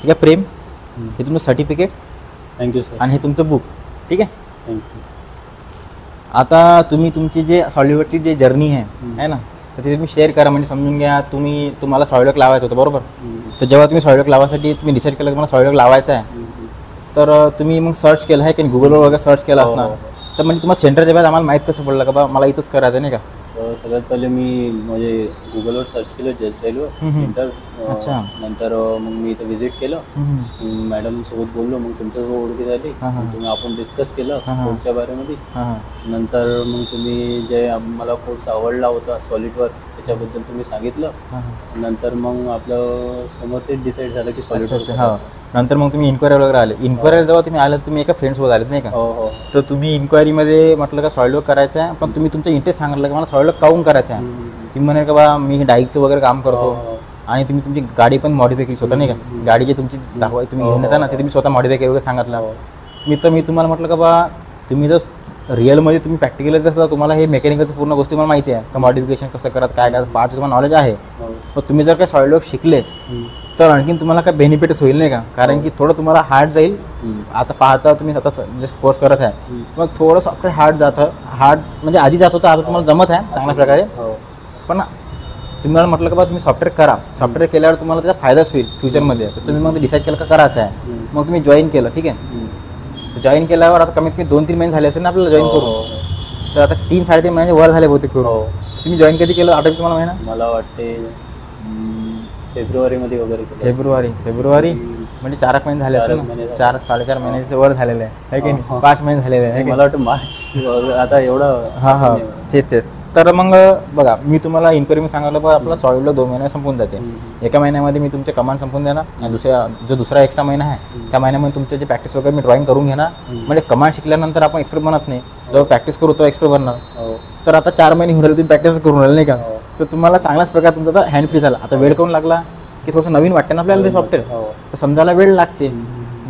ठीक आहे प्रेम, हे तुमचं सर्टिफिकेट. Thank you sir. आणि हे तुमचं बुक. ठीक आहे. थँक्यू. आता तुम्ही तुमची जे सॉलिडवर्कची जे जर्नी आहे ना, तर ते तुम्ही शेअर करा. म्हणजे समजून घ्या तुम्हाला सॉलिडवर्क लावायचं होतं बरोबर. तर जेव्हा तुम्ही सॉलिडवर्क लावायसाठी तुम्ही डिसाईड केलं की मला सॉलिडवर्क लावायचं आहे, तर तुम्ही मग सर्च केलं आहे की गुगलवर वगैरे सर्च केलं असणार. तर म्हणजे तुम्हाला सेंटर जेव्हा आम्हाला माहीत कसं पडलं का बा मला इथंच करायचं नाही का? सगळ्यात पहिले मी म्हणजे गुगलवर सर्च केलं जेलसेलवर सेंटर. अच्छा. नंतर मग मी इथं व्हिजिट केलं, मॅडम सोबत बोललो, मग तुमच्यासोबत ओळखी झाली, तुम्ही आपण डिस्कस केलं कोर्सच्या बारेमध्ये. नंतर मग तुम्ही जे मला कोर्स आवडला होता सॉलिडवर्क त्याच्याबद्दल तुम्ही सांगितलं. नंतर मग आपलं समोर ते डिसाईड झालं की सॉलिडवर्क. नंतर मग तुम्ही इन्क्वायरी वगैरे आले. इन्क्वायरी जेव्हा तुम्ही आलात तुम्ही एका फ्रेंड्ससोबत आलेत नाही का? हो. तर तुम्ही इन्क्वायरीमध्ये म्हटलं का सॉलिडवर्क करायचं आहे, पण तुम्ही तुमचा इंटरेस्ट सांगितलं की मला सॉलिडवर्क काऊन करायचं आहे. तुम्ही म्हणे का बा मी डाईकचं वगैरे काम करतो आणि तुम्ही तुमची गाडी पण मॉडिफाय केली स्वतः नाही का? गाडी जी तुमची दाखवा तुम्ही घेऊन येता ना ते तुम्ही स्वतः मॉडिफाय केलं वगैरे सांगितलं. मी तुम्हाला म्हटलं का बा तुम्ही जर रिअलमध्ये तुम्ही प्रॅक्टिकल जसं तुम्हाला हे मेकॅनिकलचं पूर्ण गोष्टी मला माहिती आहे का मॉडिफिकेशन कसं करत काय पार्टचं तुम्हाला नॉलेज आहे. पण तुम्ही जर काय सॉलिडवर्क शिकले तर आणखीन तुम्हाला काय बेनिफिटच होईल नाही का? कारण की थोडं तुम्हाला हार्ड जाईल. आता पाहता तुम्ही स्वतः जस्ट कोर्स करत आहे मग थोडं सॉफ्टवेअर हार्ड जातं. हार्ड म्हणजे आधी जात होतं, आता तुम्हाला जमत आहे चांगल्या प्रकारे. पण तुम्हाला म्हटलं का बा तुम्ही सॉफ्टवेअर करा. सॉफ्टवेअर केल्यावर तुम्हाला त्याचा फायदाच होईल फ्युचरमध्ये. तर तुम्ही मग डिसाईड केलं का करायचं आहे, मग तुम्ही जॉईन केलं. ठीक आहे. तर जॉईन केल्यावर आता कमीत कमी 2-3 महिने झाले असेल ना आपल्याला जॉईन करून. तर आता 3-3.5 महिन्याच्या वर झाले बहुतेक करून. तुम्ही जॉईन कधी केलं आठवतं तुम्हाला महिना? मला वाटते फेब्रुवारीमध्ये वगैरे. फेब्रुवारी म्हणजे 4 महिने झाले असेल ना. 4-4.5 महिन्याचे वर झालेले आहे की नाही? 5 महिने झालेले आहे. मला वाटतं मार्च आता एवढं. हां तेच. तर मग बघा मी तुम्हाला इन्क्वायरी सांगितलं बघा आपला सॉलिडवर्क 2 महिन्यात संपून जाते. एका महिन्यामध्ये मी तुमचे कमांड संपून देणार आणि दुसरा एक्स्ट्रा महिना आहे त्या महिन्यामध्ये तुमचे जे प्रॅक्टिस वगैरे मी ड्रॉइंग करून घेणार. म्हणजे कमांड शिकल्यानंतर आपण एक्सपर्ट बनत नाही, जेव्हा प्रॅक्टिस करू तेव्हा एक्सपर्ट बनणार. तर आता 4 महिने होऊन राहिले तुम्ही प्रॅक्टिस करून राहिले नाही का? तर तुम्हाला चांगल्याच प्रकारे तुमचा आता हँड फ्री झाला. आता वेळ करून लागला की थोडंसं नवीन वाटतं ना आपल्याला ते सॉफ्टवेअर, तर समजायला वेळ लागते.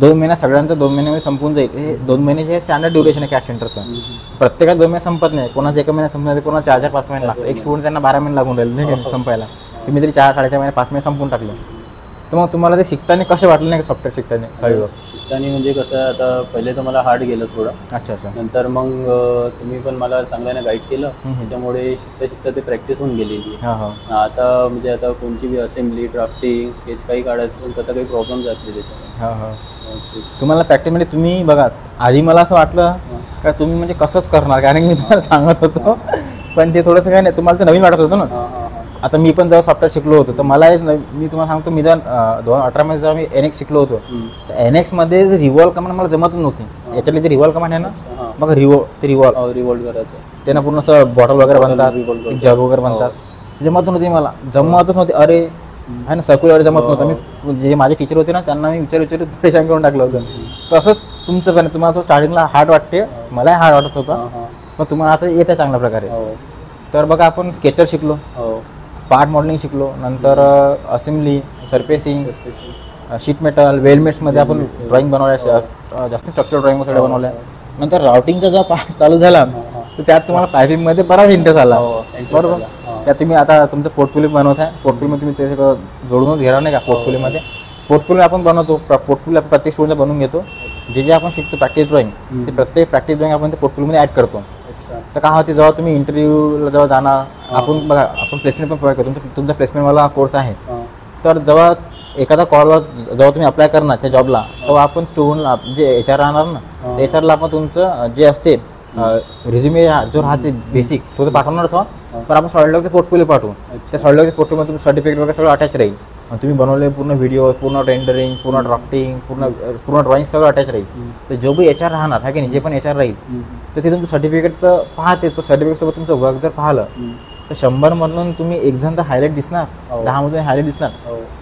2 महिन्यात सगळ्यांचं 2 महिन्यामध्ये संपून जाईल. हे 2 महिन्याचे हे स्टँडर्ड ड्युरेशन आहे कॅश सेंटरचं. प्रत्येकात 2 महिने संपत नाही. कोणाचं 1 महिन्यात संपणार, कोणाला 4-4-5 महिने लागतात. एक स्टुडंट त्यांना 12 महिने लागून राहिले नाही का संपायला. तुम्ही जरी 4-4.5 महिने 5 महिने संपून टाकले तर मग तुम्हाला ते शिकताना कसं वाटलं नाही का सॉफ्टवेअर शिकताना? शिकताना म्हणजे कसं आता पहिले तर मला हार्ड गेलं थोडं. अच्छा. नंतर मग तुम्ही पण मला चांगल्याने गाईड केलं, त्याच्यामुळे शिकता ते प्रॅक्टिस होऊन गेलेली. आता म्हणजे आता कोणची बी असेंब्ली, ड्राफ्टिंग, स्केच काही काढायचं असेल तर काही प्रॉब्लेम जात नाही त्याच्यामुळे. तुम्हाला प्रॅक्टिस म्हणजे तुम्ही बघा आधी मला असं वाटलं का तुम्ही म्हणजे कसंच करणार, कारण की मी तुम्हाला सांगत होतो पण ते थोडंसं काय नाही तुम्हाला ते नवीन वाटत होतं ना. आता मी पण जेव्हा सॉफ्टवेअर शिकलो होतो तर मला मी तुम्हाला सांगतो मी जेव्हा 2018 मध्ये जेव्हा मी NX शिकलो होतो तर NX मध्ये रिव्हॉल्व कमांड मला जमत नव्हती. याच्यातली ते रिव्हॉल्व कमांड आहे ना, मग रिव्हॉल्व करायचं त्यांना पूर्ण असं बॉटल वगैरे बनतात, जग वगैरे बनतात, जमत नव्हती मला, जमतच नव्हती. अरे आहे ना सर्क्युलर जमत नव्हतं. मी जे माझे टीचर होते ना त्यांना मी विचारू परेशान करून टाकलं होतं. तसंच तुमचं पण तुम्हाला तो स्टार्टिंगला हार्ड वाटते, मलाही हार्ड वाटत होतं, मग तुम्हाला आता येत आहे चांगल्या प्रकारे. तर बघा आपण स्केचर शिकलो, पार्ट मॉडेलिंग शिकलो, नंतर असेंब्ली, सरफेसिंग, शीट मेटल, वेलमेट्समध्ये आपण ड्रॉइंग बनवल्या, जास्त स्ट्रक्चर ड्रॉइंग सगळं बनवल्या. नंतर राउटिंगचा जेव्हा पार्ट चालू झाला तर त्यात तुम्हाला पायपिंगमध्ये बराच इंटरेस्ट आला बरोबर. त्यात तुम्ही आता तुमचं पोर्टफोलिओ बनवत आहे, पोर्टफोलिओमध्ये तुम्ही ते सगळं जोडूनच घेणार नाही का? पोर्टफोलिओ आपण बनवतो, पोर्टफोलिओ आपण प्रत्येक स्टुडंटचा बनवून घेतो. जे आपण शिकतो प्रॅक्टिस ड्रॉइंग ते प्रत्येक प्रॅक्टिस ड्रॉइंग आपण ते पोर्टफोलिओमध्ये ॲड करतो. तर काय होते जेव्हा तुम्ही इंटरव्ह्यूला जेव्हा जाणार, आपण बघा आपण प्लेसमेंट पण प्रोव्हाइड करतो. तुमचा प्लेसमेंटवाला कोर्स आहे, तर जेव्हा एखादा कॉलवर जेव्हा तुम्ही अप्लाय करणार त्या जॉबला तेव्हा आपण स्टुडंटला जे HR राहणार ना HR आपण तुमचं जे असते रिझ्युमे जो राहते बेसिक तो पाठवणारच हो, पण आपण सॉलिडवर्कचे पोर्टफोलिओ पाठवू. त्या सॉलिडवर्कचे पोर्टफोलिओमध्ये तुमचं सर्टिफिकेट वगैरे सगळं अटॅच राहील. तुम्ही बनवले पूर्ण व्हिडिओ, पूर्ण रेंडरिंग, पूर्ण ड्राफ्टिंग, पूर्ण ड्रॉइंग सगळं अटॅच राहील. तर जो बी HR राहणार आहे की नाही, जे पण HR राहील तर ते तुमचं सर्टिफिकेट तर पाहते. तो सर्टिफिकेटसोबत तुमचं वर्क जर पाहिलं तर 100 मधून तुम्ही 1 जण तर हायलाईट दिसणार, 10 मधून हायलाईट दिसणार.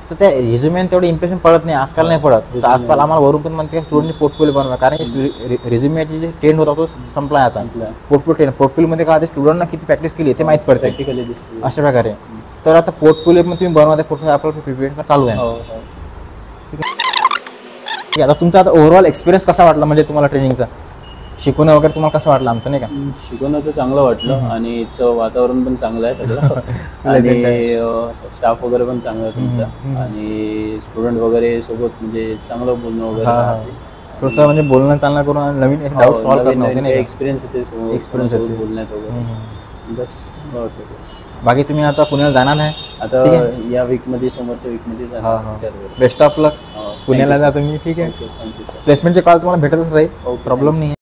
तर त्या रिझ्युमेने तेवढं इम्प्रेशन पडत नाही, आजकाल नाही पडत. तर आजकाल आम्हाला वरून पण म्हणते स्टुडंटने पोर्टफोलिओ बनवा, कारण की रिझ्युमेची जे ट्रेंड होता तो संपला आता. पोर्टफोलिओमध्ये काय स्टुडंटना किती प्रॅक्टिस केली ते माहीत पडते अशा प्रकारे. तर आता पोर्टफोलिओमध्ये तुम्ही बनवा, त्या पोर्टफोलिओ आपल्याला प्रिपेअर चालू आहे. ठीक आहे. आता तुमचा आता ओव्हरऑल एक्सपिरियन्स कसा वाटला म्हणजे तुम्हाला ट्रेनिंगचा? शिकवणं वगैरे तुम्हाला कसं वाटलं आमचं नाही का? शिकवणं तर चांगलं वाटलं आणि इथचं वातावरण पण चांगलं आहे सगळं आणि स्टाफ वगैरे पण चांगला आहे तुमचा आणि स्टुडंट वगैरे सोबत म्हणजे चांगलं बोलणं वगैरे राहते. थोडंसं म्हणजे बोलणं चालणं करून आणि नवीन डाऊट सॉल्व्ह करणं होते नाही का? एक्सपिरियन्स येते Experience येते. बोलण्यात वगैरे बस वाटतं. बाकी तुम्ही आता पुण्याला जाणार आहे? आता या वीकमध्ये समोरच्या वीकमध्ये जाणार विचार करू. Best of luck. हो, पुण्याला thank you, जा तुम्ही. ठीक आहे. sir. Thank you sir. प्लेसमेंटचे कॉल तुम्हाला भेटतच राहील. Okay, प्रॉब्लेम नाही आहे.